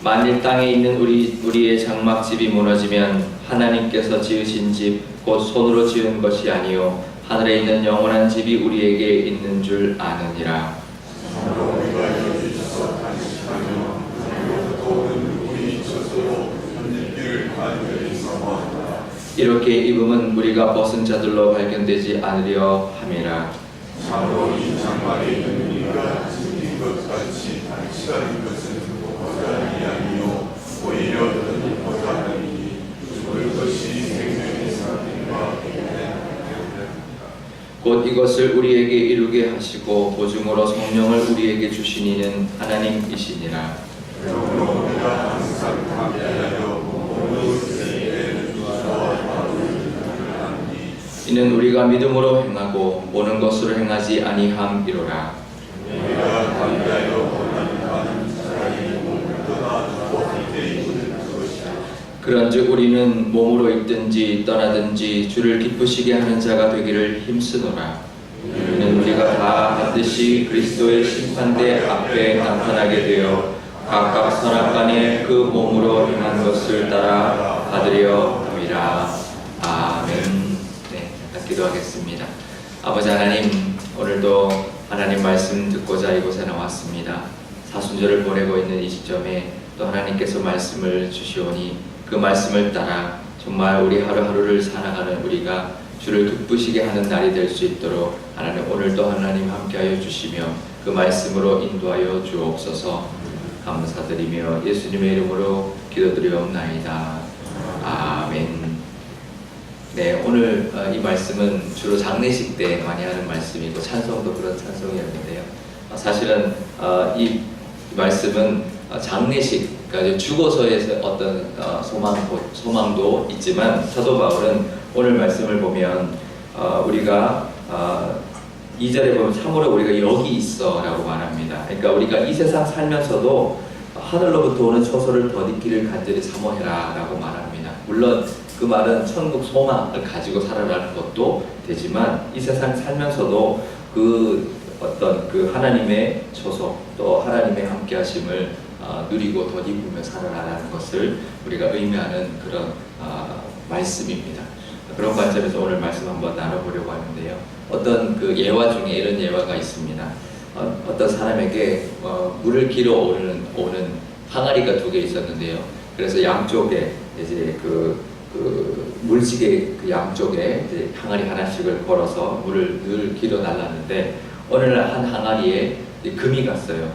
만일 땅에 있는 우리의 장막집이 무너지면 하나님께서 지으신 집 곧 손으로 지은 것이 아니요 하늘에 있는 영원한 집이 우리에게 있는 줄 아느니라. 이렇게 입음은 우리가 벗은 자들로 발견되지 않으려 함이라. 참으로 이 장막에 있는 우리가 숨긴 것 같이 당시가 된 것은 보살이 아니요 오히려 더는 보살하니 죽을 것이 생명의 사람과 곧 이것을 우리에게 이루게 하시고 보증으로 성령을 우리에게 주시니는 하나님이시니라. 그러므로 우리가 항상 함께하여 몸으로 세계를 주와 이는 우리가 믿음으로 행하고 보는 것으로 행하지 아니함이로라. 우리가 함께하여 원하는 바는 사랑이 몸을 떠나 주고 함께 있는 것이라. 그런즉 우리는 몸으로 있든지 떠나든지 주를 기쁘시게 하는 자가 되기를 힘쓰노라. 이는 우리가 다 반드시 그리스도의 심판대 앞에 나타나게 되어 각각 선악간에 그 몸으로 행한 것을 따라 받으려 함이라. 아멘. 기도하겠습니다. 아버지 하나님, 오늘도 하나님 말씀 듣고자 이곳에 나왔습니다. 사순절을 보내고 있는 이 시점에 또 하나님께서 말씀을 주시오니 그 말씀을 따라 정말 우리 하루하루를 살아가는 우리가 주를 기쁘시게 하는 날이 될 수 있도록 하나님 오늘도 하나님 함께하여 주시며 그 말씀으로 인도하여 주옵소서. 감사드리며 예수님의 이름으로 기도드리옵나이다. 아멘. 네, 오늘 이 말씀은 주로 장례식 때 많이 하는 말씀이고 찬송도 그런 찬송이었는데요. 사실은 이 말씀은 장례식, 그러니까 죽어서의 어떤 소망도 있지만 사도 바울은 오늘 말씀을 보면 우리가 2절에 보면 참으로 우리가 여기 있어 라고 말합니다. 그러니까 우리가 이 세상 살면서도 하늘로부터 오는 초소를 덧입기를 간절히 사모해라 라고 말합니다. 물론 그 말은 천국 소망을 가지고 살아가는 것도 되지만 이 세상 살면서도 그 어떤 그 하나님의 초소 또 하나님의 함께하심을 누리고 덧입으며 살아가라는 것을 우리가 의미하는 그런 말씀입니다. 그런 관점에서 오늘 말씀 한번 나눠보려고 하는데요. 어떤 그 예화 중에 이런 예화가 있습니다. 어떤 사람에게 물을 길어 오는 항아리가 2개 있었는데요. 그래서 양쪽에 이제 그 물지개 그 양쪽에 이제 항아리 하나씩을 걸어서 물을 늘 길어 달랐는데 어느 날 한 항아리에 금이 갔어요.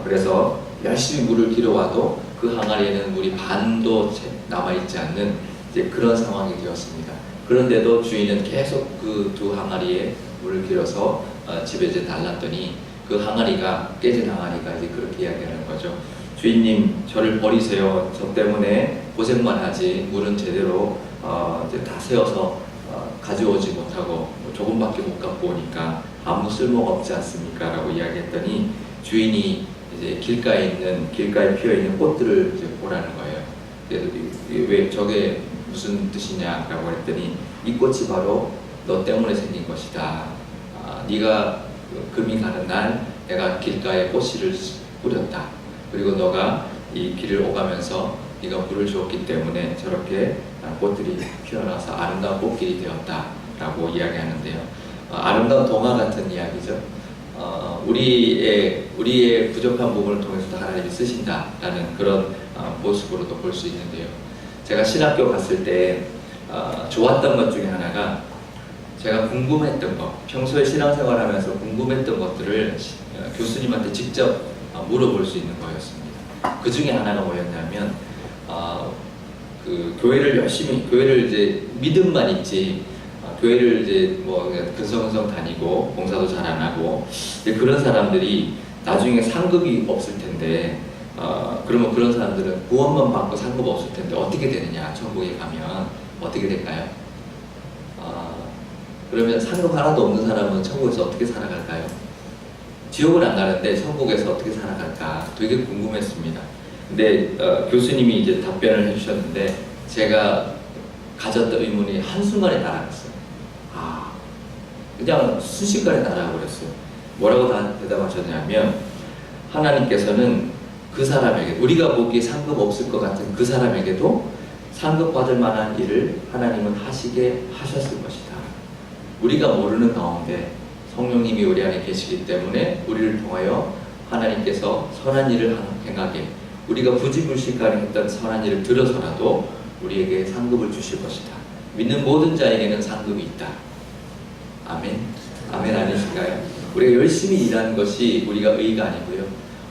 그래서 열심히 물을 길어와도 그 항아리에는 물이 반도 남아있지 않는 이제 그런 상황이 되었습니다. 그런데도 주인은 계속 그 2 항아리에 물을 길어서 집에 이제 달랐더니 그 항아리가 깨진 항아리가 이제 그렇게 이야기하는 거죠. 주인님, 저를 버리세요. 저 때문에 고생만 하지 물은 제대로 이제 다 세워서 가져오지 못하고 조금밖에 못 갖고 오니까 아무 쓸모가 없지 않습니까? 라고 이야기했더니 주인이 이제 길가에 피어 있는 꽃들을 이제 보라는 거예요. 그래서 왜 저게 무슨 뜻이냐라고 했더니 이 꽃이 바로 너 때문에 생긴 것이다. 네가 금이 가는 날 내가 길가에 꽃씨를 뿌렸다. 그리고 너가 이 길을 오가면서 네가 물을 주었기 때문에 저렇게 꽃들이 피어나서 아름다운 꽃길이 되었다라고 이야기하는데요. 아름다운 동화 같은 이야기죠. 우리의 부족한 부분을 통해서도 하나님이 쓰신다라는 그런 모습으로도 볼 수 있는데요. 제가 신학교 갔을 때 좋았던 것 중에 하나가 제가 궁금했던 것, 평소에 신앙생활하면서 궁금했던 것들을 교수님한테 직접 물어볼 수 있는 거였습니다. 그 중에 하나가 뭐였냐면 그 교회를 이제 믿음만 있지 교회를 이제 뭐 근성근성 다니고 봉사도 잘 안 하고 그런 사람들이 나중에 상급이 없을 텐데 그러면 그런 사람들은 구원만 받고 상급 없을 텐데 어떻게 되느냐, 천국에 가면 어떻게 될까요? 그러면 상급 하나도 없는 사람은 천국에서 어떻게 살아갈까요? 지옥은 안 가는데 천국에서 어떻게 살아갈까 되게 궁금했습니다. 근데 교수님이 이제 답변을 해주셨는데 제가 가졌던 의문이 한순간에 날아갔어요. 그냥 순식간에 날아가 버렸어요. 뭐라고 대답하셨냐면 하나님께서는 그 사람에게, 우리가 보기에 상급 없을 것 같은 그 사람에게도 상급 받을 만한 일을 하나님은 하시게 하셨을 것이다. 우리가 모르는 가운데 성령님이 우리 안에 계시기 때문에 우리를 통하여 하나님께서 선한 일을 행하게, 우리가 부지불식간에 했던 선한 일을 들어서라도 우리에게 상급을 주실 것이다. 믿는 모든 자에게는 상급이 있다. 아멘. 아멘 아니실까요? 우리가 열심히 일하는 것이 우리가 의가 아니고요.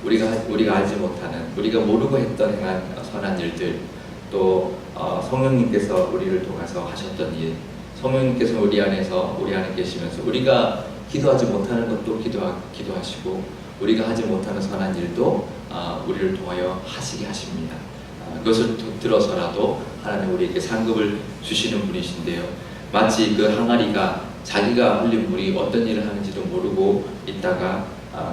우리가 알지 못하는, 우리가 모르고 했던 행한 선한 일들, 또 성령님께서 우리를 통해서 하셨던 일, 성령님께서 우리 안에 계시면서 우리가 기도하지 못하는 것도 기도하시고, 우리가 하지 못하는 선한 일도 우리를 통하여 하시게 하십니다. 그것을 들어서라도 하나님 우리에게 상급을 주시는 분이신데요. 마치 그 항아리가 자기가 흘린 물이 어떤 일을 하는지도 모르고 있다가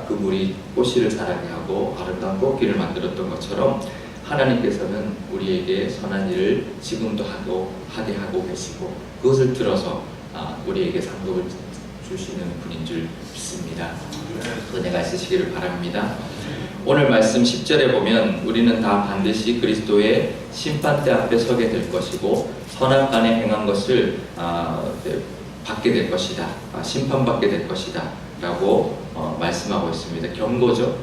그 물이 꽃씨를 자라게 하고 아름다운 꽃길을 만들었던 것처럼, 하나님께서는 우리에게 선한 일을 지금도 하게 하고 계시고, 그것을 들어서 우리에게 상급을 주시는 분인 줄 믿습니다. 은혜가 있으시기를 바랍니다. 오늘 말씀 10절에 보면 우리는 다 반드시 그리스도의 심판대 앞에 서게 될 것이고 선악간에 행한 것을 받게 될 것이다. 심판받게 될 것이다 라고 말씀하고 있습니다. 경고죠.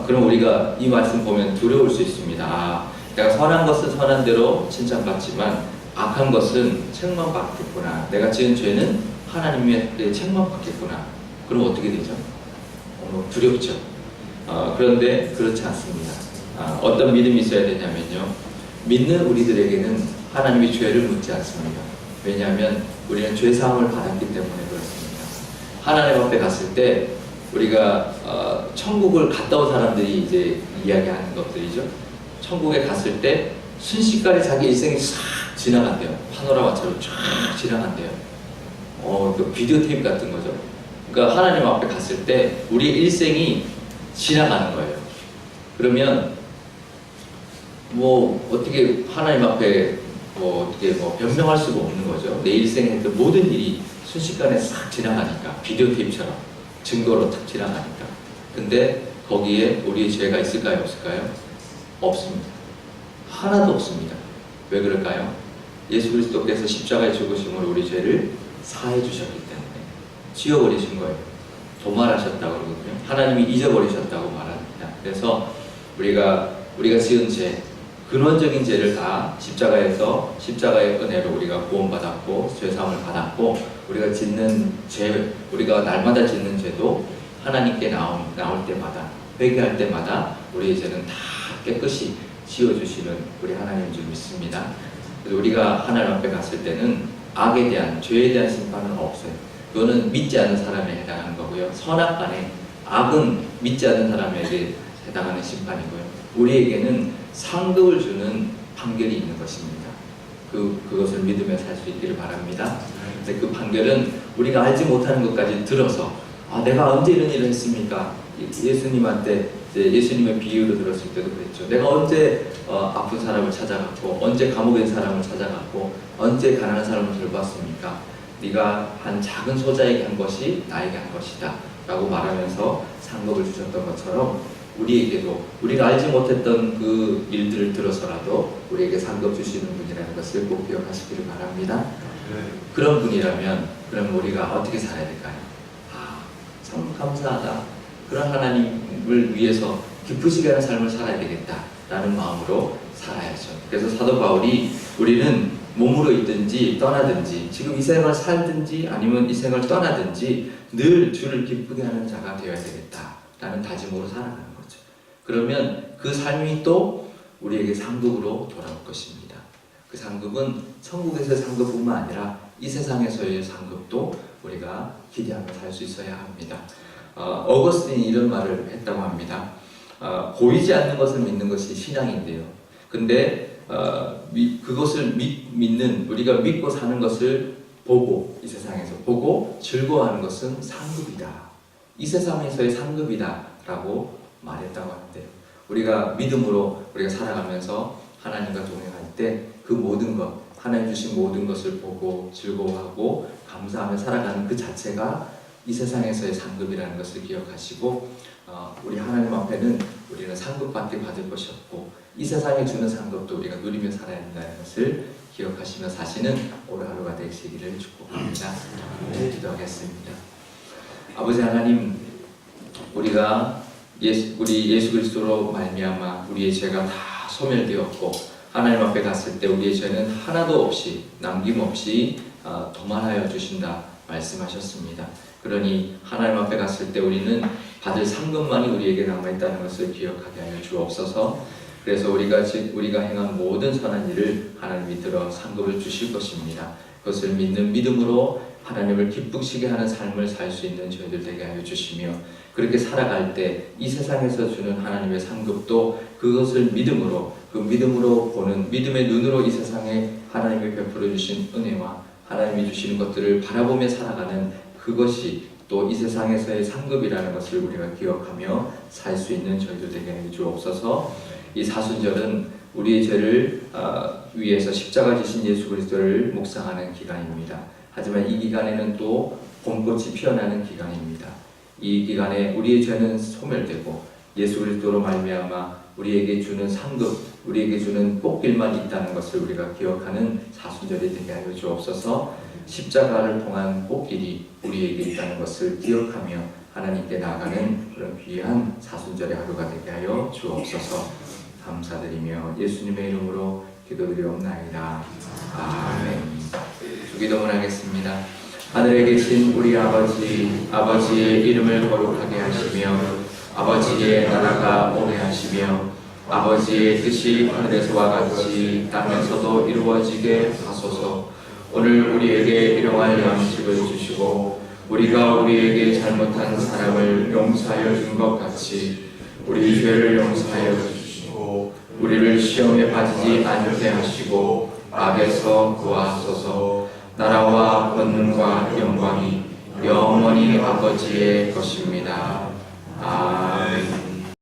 그럼 우리가 이 말씀 보면 두려울 수 있습니다. 내가 선한 것은 선한 대로 칭찬받지만 악한 것은 책망받겠구나. 내가 지은 죄는 하나님의 책망받겠구나. 그럼 어떻게 되죠? 두렵죠. 그런데 그렇지 않습니다. 어떤 믿음이 있어야 되냐면요, 믿는 우리들에게는 하나님이 죄를 묻지 않습니다. 왜냐하면 우리는 죄사함을 받았기 때문에 그렇습니다. 하나님 앞에 갔을 때 우리가 천국을 갔다 온 사람들이 이제 이야기하는 것들이죠. 천국에 갔을 때 순식간에 자기 일생이 싹 지나간대요. 파노라마처럼 쫙 지나간대요. 그 비디오 테이프 같은 거죠. 그러니까 하나님 앞에 갔을 때 우리의 일생이 지나가는 거예요. 그러면 어떻게 하나님 앞에 어떻게 변명할 수가 없는 거죠. 내 일생에 했던 모든 일이 순식간에 싹 지나가니까, 비디오 테이프처럼 증거로 탁 지나가니까. 근데 거기에 우리의 죄가 있을까요, 없을까요? 없습니다. 하나도 없습니다. 왜 그럴까요? 예수 그리스도께서 십자가에 죽으심으로 우리 죄를 사해 주셨기 때문에 지워버리신 거예요. 도말하셨다고 그러거든요. 하나님이 잊어버리셨다고 말합니다. 그래서 우리가 지은 죄, 근원적인 죄를 다 십자가의 은혜로 우리가 구원받았고 죄사함을 받았고, 우리가 짓는 죄, 우리가 날마다 짓는 죄도 하나님께 나올 때마다, 회개할 때마다 우리의 죄는 다 깨끗이 지워주시는 우리 하나님인 줄 믿습니다. 그래서 우리가 하나님 앞에 갔을 때는 악에 대한, 죄에 대한 심판은 없어요. 그거는 믿지 않는 사람에 해당하는 거고요. 선악간에, 악은 믿지 않는 사람에게 해당하는 심판이고요. 우리에게는 상급을 주는 판결이 있는 것입니다. 그것을 믿으며 살 수 있기를 바랍니다. 근데 그 판결은 우리가 알지 못하는 것까지 들어서, 내가 언제 이런 일을 했습니까? 예수님한테 예수님의 비유로 들었을 때도 그랬죠. 내가 언제 아픈 사람을 찾아갔고, 언제 감옥에 있는 사람을 찾아갔고, 언제 가난한 사람을 돌봤습니까? 네가 한 작은 소자에게 한 것이 나에게 한 것이다 라고 말하면서 상급을 주셨던 것처럼, 우리에게도 우리가 알지 못했던 그 일들을 들어서라도 우리에게 상급 주시는 분이라는 것을 꼭 기억하시기를 바랍니다. 그런 분이라면 그럼 우리가 어떻게 살아야 될까요? 참 감사하다. 그런 하나님을 위해서 기쁘시게 하는 삶을 살아야 되겠다라는 마음으로 살아야죠. 그래서 사도 바울이 우리는 몸으로 있든지 떠나든지, 지금 이 생을 살든지 아니면 이 생을 떠나든지 늘 주를 기쁘게 하는 자가 되어야 되겠다라는 다짐으로 살아가는 거죠. 그러면 그 삶이 또 우리에게 상급으로 돌아올 것입니다. 그 상급은 천국에서의 상급뿐만 아니라 이 세상에서의 상급도 우리가 기대하며 살 수 있어야 합니다. 어거스틴이 이런 말을 했다고 합니다. 보이지 않는 것을 믿는 것이 신앙인데요. 근데 그것을 믿는, 우리가 믿고 사는 것을 보고, 이 세상에서 보고 즐거워하는 것은 상급이다. 이 세상에서의 상급이다 라고 말했다고 하는데요. 우리가 믿음으로 우리가 살아가면서 하나님과 동행할 때 그 모든 것, 하나님 주신 모든 것을 보고 즐거워하고 감사하며 살아가는 그 자체가 이 세상에서의 상급이라는 것을 기억하시고 우리 하나님 앞에는 우리는 상급받게 받을 것이 없고 이 세상에 주는 상급도 우리가 누리며 살아야 한다는 것을 기억하시며 사시는 오늘 하루가 되시기를 축복합니다. 기도하겠습니다. 아버지 하나님, 우리가 우리 예수 그리스도로 말미암아 우리의 죄가 다 소멸되었고 하나님 앞에 갔을 때 우리의 죄는 하나도 없이 남김없이 도말하여 주신다 말씀하셨습니다. 그러니 하나님 앞에 갔을 때 우리는 받을 상급만이 우리에게 남아있다는 것을 기억하게 하여 주옵소서. 그래서 우리가 행한 모든 선한 일을 하나님이 들어 상급을 주실 것입니다. 그것을 믿는 믿음으로 하나님을 기쁘시게 하는 삶을 살 수 있는 저희들 되게 하여 주시며 그렇게 살아갈 때 이 세상에서 주는 하나님의 상급도 그것을 믿음으로 보는 믿음의 눈으로 이 세상에 하나님이 베풀어 주신 은혜와 하나님이 주시는 것들을 바라보며 살아가는 그것이 또 이 세상에서의 상급이라는 것을 우리가 기억하며 살 수 있는 저희들 되게 해 주옵소서. 이 사순절은 우리의 죄를 위해서 십자가 지신 예수 그리스도를 묵상하는 기간입니다. 하지만 이 기간에는 또 봄꽃이 피어나는 기간입니다. 이 기간에 우리의 죄는 소멸되고 예수 그리스도로 말미암아 우리에게 주는 상급, 우리에게 주는 꽃길만 있다는 것을 우리가 기억하는 사순절이 되게 하여 주옵소서. 십자가를 통한 꽃길이 우리에게 있다는 것을 기억하며 하나님께 나아가는 그런 귀한 사순절의 하루가 되게 하여 주옵소서. 감사드리며 예수님의 이름으로 기도드리옵나이다. 아멘. 주기도문 하겠습니다. 하늘에 계신 우리 아버지의 이름을 거룩하게 하시며 아버지의 나라가 오게 하시며 아버지의 뜻이 하늘에서와 같이 땅에서도 이루어지게 하소서. 오늘 우리에게 일용할 양식을 주시고 우리가 우리에게 잘못한 사람을 용서하여 준 것 같이 우리 죄를 용서하여 주시고 우리를 시험에 빠지지 않게 하시고 악에서 구하소서. 나라와 권능과 영광이 영원히 아버지의 것입니다. 아멘.